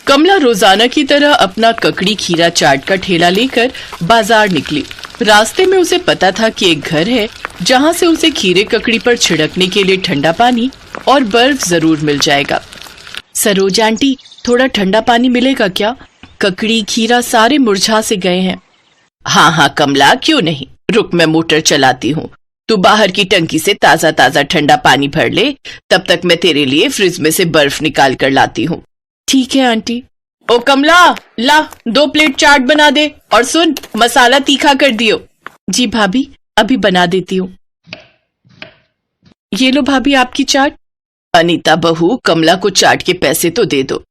कमला रोजाना की तरह अपना ककड़ी खीरा चाट का ठेला लेकर बाजार निकली। रास्ते में उसे पता था कि एक घर है जहाँ से उसे खीरे ककड़ी पर छिड़कने के लिए ठंडा पानी और बर्फ जरूर मिल जाएगा। सरोज आंटी, थोड़ा ठंडा पानी मिलेगा क्या? ककड़ी खीरा सारे मुरझा से गए हैं। हाँ हाँ कमला, क्यों नहीं, रुक मैं मोटर चलाती हूँ। तू बाहर की टंकी से ताजा ताजा ठंडा पानी भर ले, तब तक मैं तेरे लिए फ्रिज में से बर्फ निकाल कर लाती हूँ। ठीक है आंटी। ओ कमला, ला 2 प्लेट चाट बना दे, और सुन, मसाला तीखा कर दियो। जी भाभी, अभी बना देती हूँ। ये लो भाभी आपकी चाट। अनीता बहू, कमला को चाट के पैसे तो दे दो।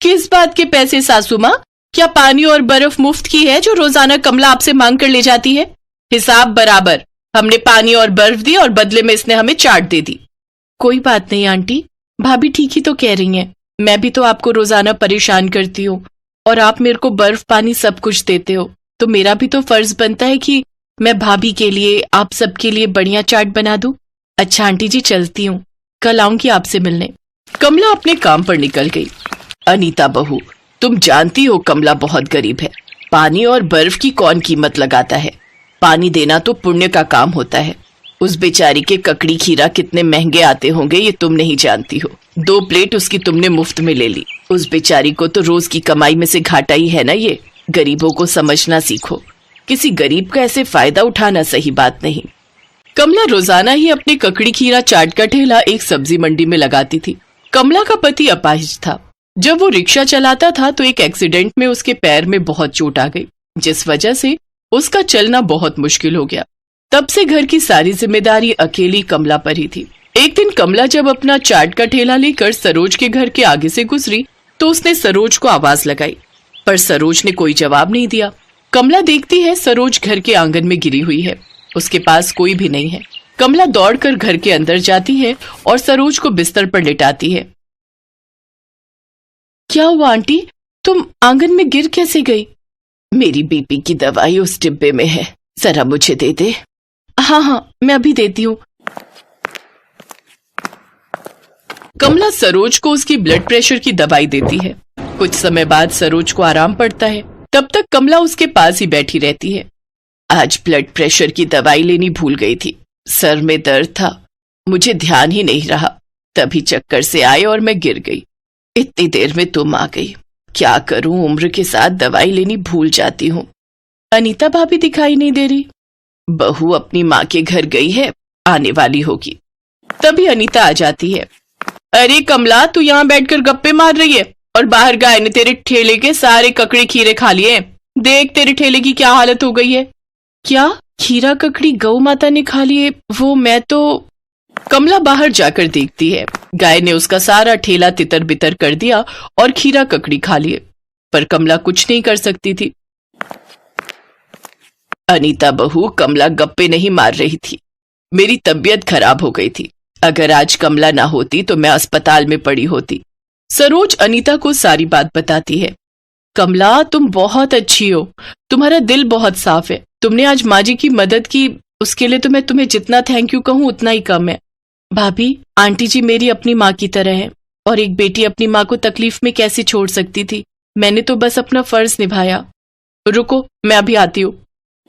किस बात के पैसे सासू माँ? क्या पानी और बर्फ मुफ्त की है जो रोजाना कमला आपसे मांग कर ले जाती है? हिसाब बराबर। हमने पानी और बर्फ दी और बदले में इसने हमें चाट दे दी। कोई बात नहीं आंटी, भाभी ठीक ही तो कह रही हैं। मैं भी तो आपको रोजाना परेशान करती हूँ और आप मेरे को बर्फ पानी सब कुछ देते हो, तो मेरा भी तो फर्ज बनता है कि मैं भाभी के लिए, आप सबके लिए बढ़िया चाट बना दूं। अच्छा आंटी जी, चलती हूँ, कल आऊंगी आपसे मिलने। कमला अपने काम पर निकल गई। अनीता बहू, तुम जानती हो कमला बहुत गरीब है। पानी और बर्फ की कौन कीमत लगाता है? पानी देना तो पुण्य का काम होता है। उस बेचारी के ककड़ी खीरा कितने महंगे आते होंगे ये तुम नहीं जानती हो। 2 प्लेट उसकी तुमने मुफ्त में ले ली। उस बेचारी को तो रोज की कमाई में से घाटा ही है ना ये। गरीबों को समझना सीखो। किसी गरीब का ऐसे फायदा उठाना सही बात नहीं। कमला रोजाना ही अपने ककड़ी खीरा चाट का ठेला एक सब्जी मंडी में लगाती थी। कमला का पति अपाहिज था। जब वो रिक्शा चलाता था तो एक एक्सीडेंट में उसके पैर में बहुत चोट आ गई, जिस वजह से उसका चलना बहुत मुश्किल हो गया। तब से घर की सारी जिम्मेदारी अकेली कमला पर ही थी। एक दिन कमला जब अपना चाट का ठेला लेकर सरोज के घर के आगे से गुजरी तो उसने सरोज को आवाज लगाई, पर सरोज ने कोई जवाब नहीं दिया। कमला देखती है सरोज घर के आंगन में गिरी हुई है, उसके पास कोई भी नहीं है। कमला दौड़कर घर के अंदर जाती है और सरोज को बिस्तर पर लेटाती है। क्या हुआ आंटी, तुम आंगन में गिर कैसे गई? मेरी बीपी की दवाई उस डिब्बे में है, जरा मुझे दे दे। हाँ हाँ, मैं अभी देती हूँ। कमला सरोज को उसकी ब्लड प्रेशर की दवाई देती है। कुछ समय बाद सरोज को आराम पड़ता है। तब तक कमला उसके पास ही बैठी रहती है। आज ब्लड प्रेशर की दवाई लेनी भूल गई थी। सर में दर्द था, मुझे ध्यान ही नहीं रहा। तभी चक्कर से आए और मैं गिर गई। इतनी देर में तुम आ गई। क्या करूं, उम्र के साथ दवाई लेनी भूल जाती हूँ। अनीता भाभी दिखाई नहीं दे रही। बहू अपनी माँ के घर गई है, आने वाली होगी। तभी अनीता आ जाती है। अरे कमला, तू यहाँ बैठकर गप्पे मार रही है और बाहर गाय ने तेरे ठेले के सारे ककड़ी खीरे खा लिए। देख तेरे ठेले की क्या हालत हो गई है। क्या खीरा ककड़ी गौ माता ने खा लिए? वो मैं तो। कमला बाहर जाकर देखती है, गाय ने उसका सारा ठेला तितर बितर कर दिया और खीरा ककड़ी खा लिए, पर कमला कुछ नहीं कर सकती थी। अनीता बहू, कमला गप्पे नहीं मार रही थी। मेरी तबीयत खराब हो गई थी। अगर आज कमला ना होती तो मैं अस्पताल में पड़ी होती। सरोज अनीता को सारी बात बताती है। कमला, तुम बहुत अच्छी हो, तुम्हारा दिल बहुत साफ है। तुमने आज माँ जी की मदद की, उसके लिए तो मैं तुम्हें जितना थैंक यू कहूँ उतना ही कम है। भाभी, आंटी जी मेरी अपनी माँ की तरह है, और एक बेटी अपनी माँ को तकलीफ में कैसे छोड़ सकती थी। मैंने तो बस अपना फर्ज निभाया। रुको, मैं अभी आती हूँ।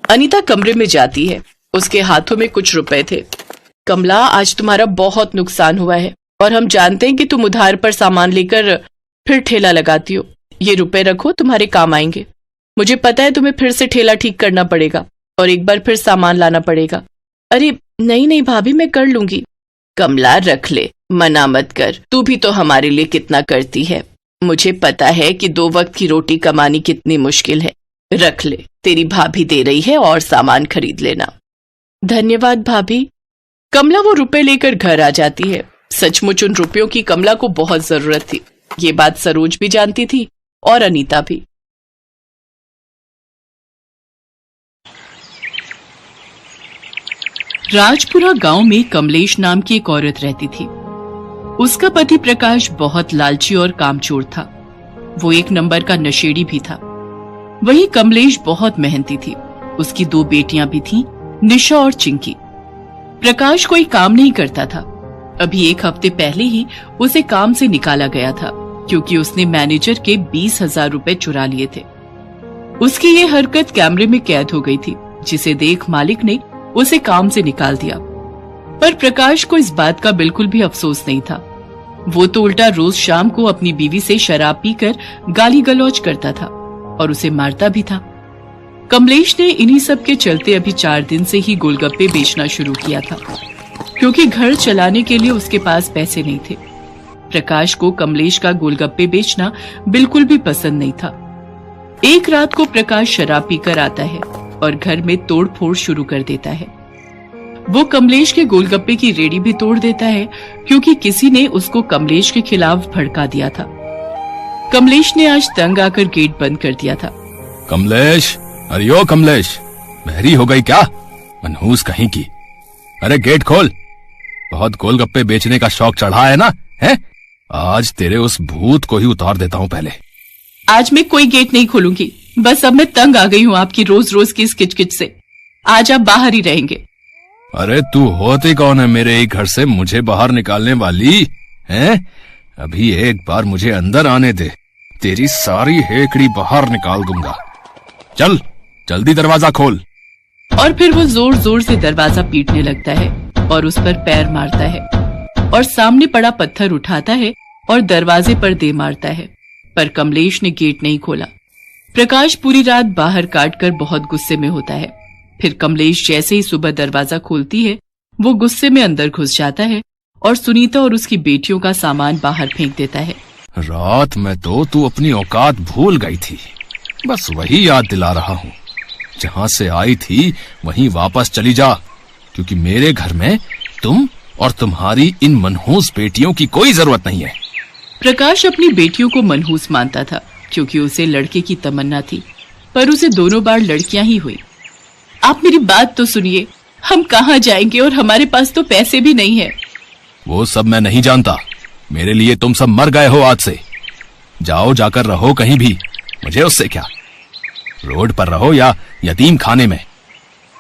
अनीता कमरे में जाती है। उसके हाथों में कुछ रुपए थे। कमला, आज तुम्हारा बहुत नुकसान हुआ है और हम जानते हैं कि तुम उधार पर सामान लेकर फिर ठेला लगाती हो। ये रुपए रखो, तुम्हारे काम आएंगे। मुझे पता है तुम्हें फिर से ठेला ठीक करना पड़ेगा और एक बार फिर सामान लाना पड़ेगा। अरे नहीं नहीं भाभी, मैं कर लूंगी। कमला, रख ले, मना मत कर। तू भी तो हमारे लिए कितना करती है। मुझे पता है कि 2 वक्त की रोटी कमानी कितनी मुश्किल है। रख ले, तेरी भाभी दे रही है और सामान खरीद लेना। धन्यवाद भाभी। कमला वो रुपए लेकर घर आ जाती है। सचमुच उन रुपयों की कमला को बहुत जरूरत थी। ये बात सरोज भी जानती थी और अनीता भी। राजपुरा गांव में कमलेश नाम की एक औरत रहती थी। उसका पति प्रकाश बहुत लालची और कामचोर था। वो 1 नंबर का नशेड़ी भी था। वहीं कमलेश बहुत मेहनती थी। उसकी 2 बेटियां भी थीं, निशा और चिंकी। प्रकाश कोई काम नहीं करता था। अभी 1 हफ्ते पहले ही उसे काम से निकाला गया था क्योंकि उसने मैनेजर के 20,000 रुपए चुरा लिए थे। उसकी ये हरकत कैमरे में कैद हो गई थी, जिसे देख मालिक ने उसे काम से निकाल दिया। पर प्रकाश को इस बात का बिल्कुल भी अफसोस नहीं था। वो तो उल्टा रोज शाम को अपनी बीवी से शराब पीकर गाली गलौज करता था और उसे मारता भी था। कमलेश ने इन्हीं सब के चलते अभी 4 दिन से ही गोलगप्पे बेचना शुरू किया था, क्योंकि घर चलाने के लिए उसके पास पैसे नहीं थे। प्रकाश को कमलेश का गोलगप्पे बेचना बिल्कुल भी पसंद नहीं था। एक रात को प्रकाश शराब पीकर आता है और घर में तोड़ फोड़ शुरू कर देता है। वो कमलेश के गोलगप्पे की रेडी भी तोड़ देता है, क्योंकि किसी ने उसको कमलेश के खिलाफ भड़का दिया था। कमलेश ने आज तंग आकर गेट बंद कर दिया था। कमलेश, अरे ओ कमलेश, बहरी हो गई क्या? मनहूस कहीं की। अरे गेट खोल, बहुत गोलगप्पे बेचने का शौक चढ़ा है ना? है? आज तेरे उस भूत को ही उतार देता हूँ पहले। आज मैं कोई गेट नहीं खोलूंगी, बस अब मैं तंग आ गई हूँ आपकी रोज रोज की इस किचकिच से। आज आप बाहर ही रहेंगे। अरे तू होती कौन है मेरे ही घर से मुझे बाहर निकालने वाली? हैं? अभी एक बार मुझे अंदर आने दे, तेरी सारी हेकड़ी बाहर निकाल दूंगा। चल जल्दी दरवाजा खोल। और फिर वो जोर जोर से दरवाजा पीटने लगता है और उस पर पैर मारता है और सामने पड़ा पत्थर उठाता है और दरवाजे पर दे मारता है। पर कमलेश ने गेट नहीं खोला। प्रकाश पूरी रात बाहर काट कर बहुत गुस्से में होता है। फिर कमलेश जैसे ही सुबह दरवाजा खोलती है, वो गुस्से में अंदर घुस जाता है और सुनीता और उसकी बेटियों का सामान बाहर फेंक देता है। रात में तो तू अपनी औकात भूल गई थी, बस वही याद दिला रहा हूँ। जहाँ से आई थी वहीं वापस चली जा, क्योंकि मेरे घर में तुम और तुम्हारी इन मनहूस बेटियों की कोई जरूरत नहीं है। प्रकाश अपनी बेटियों को मनहूस मानता था, क्योंकि उसे लड़के की तमन्ना थी, पर उसे दोनों बार लड़कियां ही हुई। आप मेरी बात तो सुनिए, हम कहाँ जाएंगे और हमारे पास तो पैसे भी नहीं है। वो सब मैं नहीं जानता, मेरे लिए तुम सब मर गए हो आज से। जाओ जाकर रहो कहीं भी, मुझे उससे क्या। रोड पर रहो या यतीम खाने में।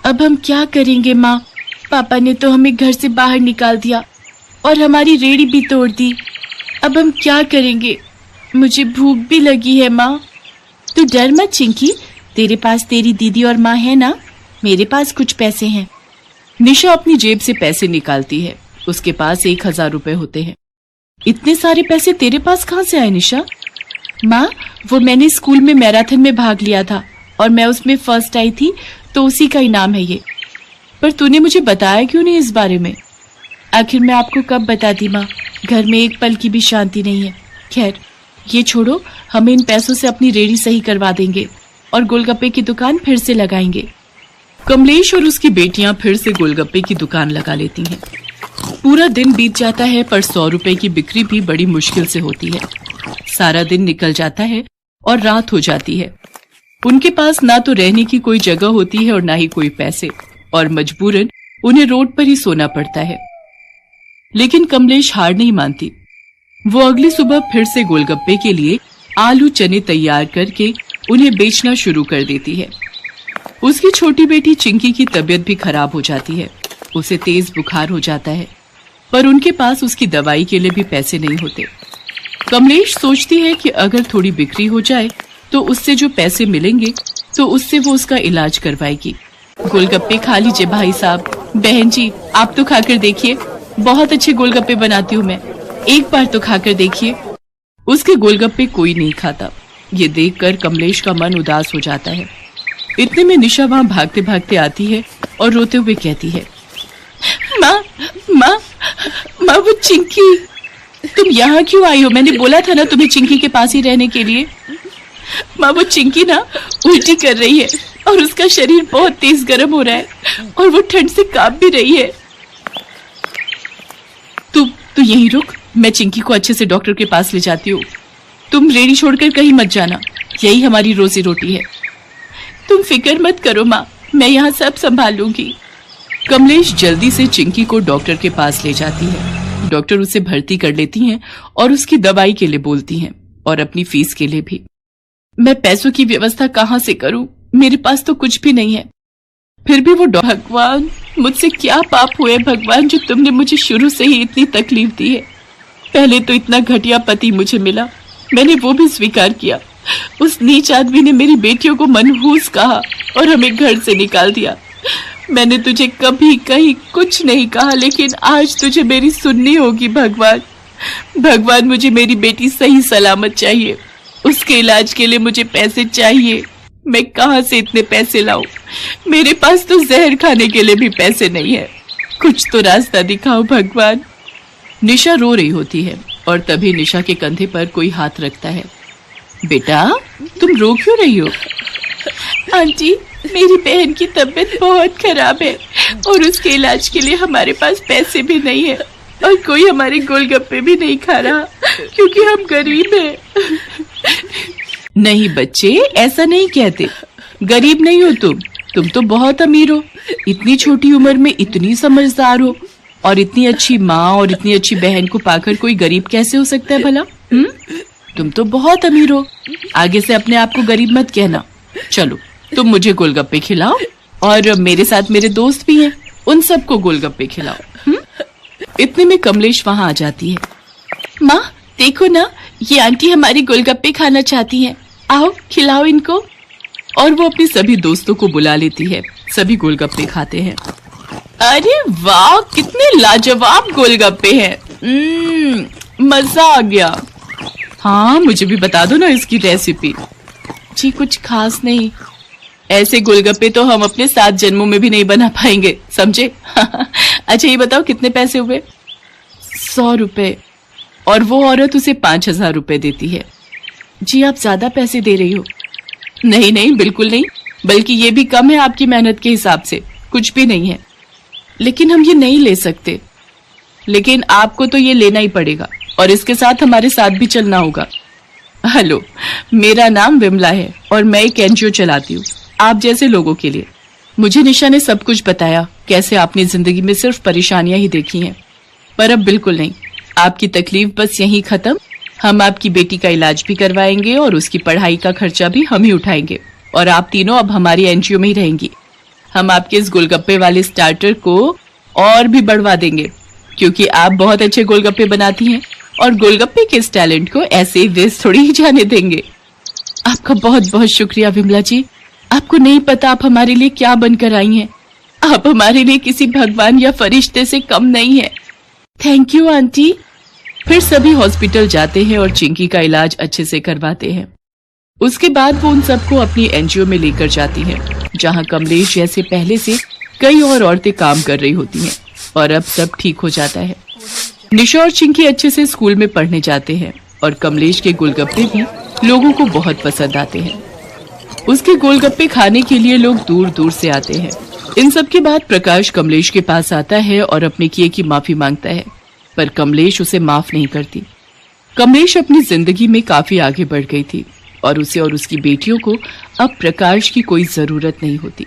अब हम क्या करेंगे माँ? पापा ने तो हमें घर से बाहर निकाल दिया और हमारी रेड़ी भी तोड़ दी। अब हम क्या करेंगे? मुझे भूख भी लगी है माँ। तू डर मत चिंकी, तेरे पास तेरी दीदी और माँ है ना? मेरे पास कुछ पैसे हैं। निशा अपनी जेब से पैसे निकालती है। उसके पास 1,000 रुपए होते हैं। इतने सारे पैसे तेरे पास कहाँ से आए निशा? माँ, वो मैंने स्कूल में मैराथन में भाग लिया था और मैं उसमें फर्स्ट आई थी, तो उसी का इनाम है ये। पर तूने मुझे बताया क्यों नहीं इस बारे में? आखिर मैं आपको कब बताती माँ, घर में एक पल की भी शांति नहीं है। खैर ये छोड़ो, हम इन पैसों से अपनी रेड़ी सही करवा देंगे और गोलगप्पे की दुकान फिर से लगाएंगे। कमलेश और उसकी बेटियां फिर से गोलगप्पे की दुकान लगा लेती हैं। पूरा दिन बीत जाता है, पर 100 रुपए की बिक्री भी बड़ी मुश्किल से होती है। सारा दिन निकल जाता है और रात हो जाती है। उनके पास ना तो रहने की कोई जगह होती है और ना ही कोई पैसे, और मजबूरन उन्हें रोड पर ही सोना पड़ता है। लेकिन कमलेश हार नहीं मानती। वो अगली सुबह फिर से गोलगप्पे के लिए आलू चने तैयार करके उन्हें बेचना शुरू कर देती है। उसकी छोटी बेटी चिंकी की तबीयत भी खराब हो जाती है। उसे तेज बुखार हो जाता है, पर उनके पास उसकी दवाई के लिए भी पैसे नहीं होते। कमलेश सोचती है कि अगर थोड़ी बिक्री हो जाए तो उससे जो पैसे मिलेंगे तो उससे वो उसका इलाज करवाएगी। गोलगप्पे खा लीजिए भाई साहब। बहन जी, आप तो खाकर देखिए, बहुत अच्छे गोलगप्पे बनाती हूँ मैं, एक बार तो खाकर देखिए। उसके गोलगप्पे कोई नहीं खाता। ये देखकर कमलेश का मन उदास हो जाता है। इतने में निशा वहाँ भागते भागते आती है और रोते हुए कहती है, माँ माँ माँ, वो चिंकी, तुम यहाँ क्यों आई हो? मैंने बोला था ना तुम्हें चिंकी के पास ही रहने के लिए। माँ, वो चिंकी ना उल्टी कर रही है और उसका शरीर बहुत तेज गर्म हो रहा है और वो ठंड से कांप भी रही है। तू यहीं रुक, मैं चिंकी को अच्छे से डॉक्टर के पास ले जाती हूँ। तुम रेडी छोड़कर कहीं मत जाना, यही हमारी रोजी रोटी है। तुम फिक्र मत करो माँ, मैं यहाँ सब संभाल लूंगी। कमलेश जल्दी से चिंकी को डॉक्टर के पास ले जाती है। डॉक्टर उसे भर्ती कर लेती हैं और उसकी दवाई के लिए बोलती हैं और अपनी फीस के लिए भी। मैं पैसों की व्यवस्था कहाँ से करूं? मेरे पास तो कुछ भी नहीं है। फिर भी वो भगवान, मुझसे क्या पाप हुए भगवान, जो तुमने मुझे शुरू से ही इतनी तकलीफ दी है। पहले तो इतना घटिया पति मुझे मिला, मैंने वो भी स्वीकार किया। उस नीच आदमी ने मेरी बेटियों को मनहूस कहा और हमें घर से निकाल दिया। मैंने तुझे कभी कहीं कुछ नहीं कहा, लेकिन आज तुझे मेरी सुननी होगी। भगवान, भगवान, मुझे मेरी बेटी सही सलामत चाहिए। उसके इलाज के लिए मुझे पैसे चाहिए। मैं कहाँ से इतने पैसे लाऊं? मेरे पास तो जहर खाने के लिए भी पैसे नहीं है। कुछ तो रास्ता दिखाओ भगवान। निशा रो रही होती है और तभी निशा के कंधे पर कोई हाथ रखता है। बेटा, तुम रो क्यों रही हो? आंटी, मेरी बहन की तबीयत बहुत खराब है और उसके इलाज के लिए हमारे पास पैसे भी नहीं है और कोई हमारे गोलगप्पे भी नहीं खा रहा क्योंकि हम गरीब हैं। नहीं बच्चे, ऐसा नहीं कहते। गरीब नहीं हो तुम तो बहुत अमीर हो। इतनी छोटी उम्र में इतनी समझदार हो और इतनी अच्छी माँ और इतनी अच्छी बहन को पाकर कोई गरीब कैसे हो सकता है भला? तुम तो बहुत अमीर हो। आगे से अपने आप को गरीब मत कहना। चलो, तुम मुझे गोलगप्पे खिलाओ और मेरे साथ मेरे दोस्त भी हैं, उन सबको गोलगप्पे खिलाओ। इतने में कमलेश वहाँ आ जाती है। माँ देखो ना, ये आंटी हमारी गोलगप्पे खाना चाहती हैं, आओ खिलाओ इनको। और वो अपनी सभी दोस्तों को बुला लेती है। सभी गोलगप्पे खाते हैं। अरे वाह, कितने लाजवाब गोलगप्पे हैं। मजा आ गया। हाँ, मुझे भी बता दो ना इसकी रेसिपी। जी कुछ खास नहीं। ऐसे गोलगप्पे तो हम अपने 7 जन्मों में भी नहीं बना पाएंगे, समझे? अच्छा ये बताओ कितने पैसे हुए? 100 रुपए। और वो औरत उसे 5000 रुपए देती है। जी आप ज्यादा पैसे दे रही हो। नहीं नहीं, बिल्कुल नहीं, बल्कि ये भी कम है आपकी मेहनत के हिसाब से। कुछ भी नहीं है। लेकिन हम ये नहीं ले सकते। लेकिन आपको तो ये लेना ही पड़ेगा और इसके साथ हमारे साथ भी चलना होगा। हेलो, मेरा नाम विमला है और मैं एक एनजीओ चलाती हूँ आप जैसे लोगों के लिए। मुझे निशा ने सब कुछ बताया, कैसे आपने जिंदगी में सिर्फ परेशानियां ही देखी हैं, पर अब बिल्कुल नहीं। आपकी तकलीफ बस यहीं खत्म। हम आपकी बेटी का इलाज भी करवाएंगे और उसकी पढ़ाई का खर्चा भी हम ही उठाएंगे और आप तीनों अब हमारी एनजीओ में ही रहेंगी। हम आपके इस गोलगप्पे वाले स्टार्टर को और भी बढ़वा देंगे क्योंकि आप बहुत अच्छे गोलगप्पे बनाती हैं और गोलगप्पे के इस टैलेंट को ऐसे ही वेस्ट थोड़ी ही जाने देंगे। आपका बहुत बहुत शुक्रिया विमला जी। आपको नहीं पता आप हमारे लिए क्या बनकर आई हैं। आप हमारे लिए किसी भगवान या फरिश्ते से कम नहीं है। Thank you aunty. फिर सभी हॉस्पिटल जाते हैं और चिंकी का इलाज अच्छे से करवाते हैं। उसके बाद वो उन सबको अपनी एनजीओ में लेकर जाती है जहां कमलेश जैसे पहले से कई और औरतें काम कर रही होती हैं और अब सब ठीक हो जाता है। निशा और चिंकी अच्छे से स्कूल में पढ़ने जाते हैं और कमलेश के गोलगप्पे भी लोगों को बहुत पसंद आते हैं। उसके गोलगप्पे खाने के लिए लोग दूर दूर से आते हैं। इन सब के बाद प्रकाश कमलेश के पास आता है और अपने किए की माफी मांगता है, पर कमलेश उसे माफ नहीं करती। कमलेश अपनी जिंदगी में काफी आगे बढ़ गई थी और उसे और उसकी बेटियों को अब प्रकाश की कोई जरूरत नहीं होती।